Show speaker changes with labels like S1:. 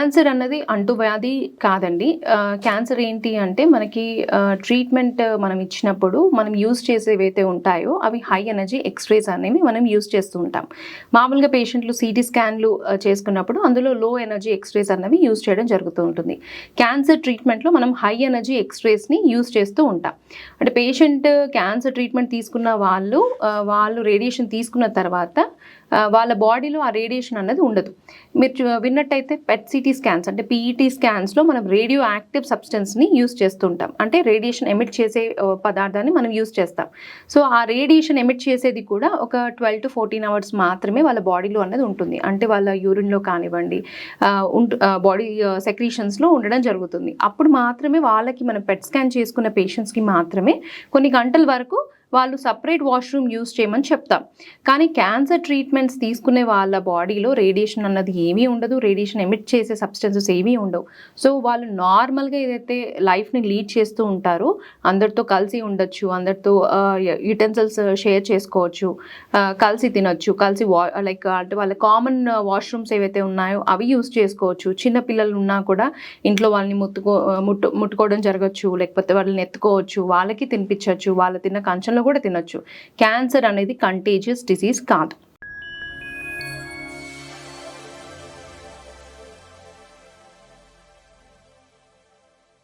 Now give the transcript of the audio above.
S1: Cancer అన్నది అంటువ్యాధి కాదండి. క్యాన్సర్ ఏంటి అంటే మనకి ట్రీట్మెంట్ మనం ఇచ్చినప్పుడు మనం యూజ్ చేసేవైతే ఉంటాయో అవి హై ఎనర్జీ ఎక్స్‌రేస్ అనేవి మనం యూజ్ చేస్తూ ఉంటాం. మామూలుగా పేషెంట్లు సీటీ స్కాన్‌లు చేసుకున్నప్పుడు అందులో లో ఎనర్జీ ఎక్స్‌రేస్ అన్నవి యూజ్ చేయడం జరుగుతూ ఉంటుంది. క్యాన్సర్ ట్రీట్మెంట్‌లో మనం హై ఎనర్జీ ఎక్స్‌రేస్‌ని యూజ్ చేస్తూ ఉంటాం. అంటే పేషెంట్ క్యాన్సర్ ట్రీట్మెంట్ తీసుకున్న వాళ్ళు రేడియేషన్ తీసుకున్న తర్వాత వాళ్ళ బాడీలో ఆ రేడియేషన్ అన్నది ఉండదు. మీరు విన్నట్టయితే పెట్ సిటీ స్కాన్స్ అంటే పీఈటీ స్కాన్స్లో మనం రేడియో యాక్టివ్ సబ్స్టెన్స్ని యూజ్ చేస్తుంటాం. అంటే రేడియేషన్ ఎమిట్ చేసే పదార్థాన్ని మనం యూజ్ చేస్తాం. సో ఆ రేడియేషన్ ఎమిట్ చేసేది కూడా ఒక 12 to 14 అవర్స్ మాత్రమే వాళ్ళ బాడీలో అన్నది ఉంటుంది. అంటే వాళ్ళ యూరిన్లో కానివ్వండి బాడీ సెక్రీషన్స్లో ఉండడం జరుగుతుంది. అప్పుడు మాత్రమే వాళ్ళకి మనం పెట్ స్కాన్ చేసుకున్న పేషెంట్స్కి మాత్రమే కొన్ని గంటల వరకు వాళ్ళు సపరేట్ వాష్రూమ్ యూజ్ చేయమని చెప్తాం. కానీ క్యాన్సర్ ట్రీట్మెంట్స్ తీసుకునే వాళ్ళ బాడీలో రేడియేషన్ అన్నది ఏమీ ఉండదు. రేడియేషన్ ఎమిట్ చేసే సబ్స్టెన్సెస్ ఏమీ ఉండవు. సో వాళ్ళు నార్మల్గా ఏదైతే లైఫ్ని లీడ్ చేస్తూ ఉంటారో అందరితో కలిసి ఉండొచ్చు, అందరితో యుటెన్సిల్స్ షేర్ చేసుకోవచ్చు, కలిసి తినొచ్చు, కలిసి అంటే వాళ్ళ కామన్ వాష్రూమ్స్ ఏవైతే ఉన్నాయో అవి యూజ్ చేసుకోవచ్చు. చిన్న పిల్లలు ఉన్నా కూడా ఇంట్లో వాళ్ళని ముట్టుకోవడం జరగచ్చు, లేకపోతే వాళ్ళని ఎత్తుకోవచ్చు, వాళ్ళకి తినిపించవచ్చు, వాళ్ళు తిన్న కంచంలో కూడా తినొచ్చు. క్యాన్సర్ అనేది కంటేజియస్ డిసీజ్ కాదు.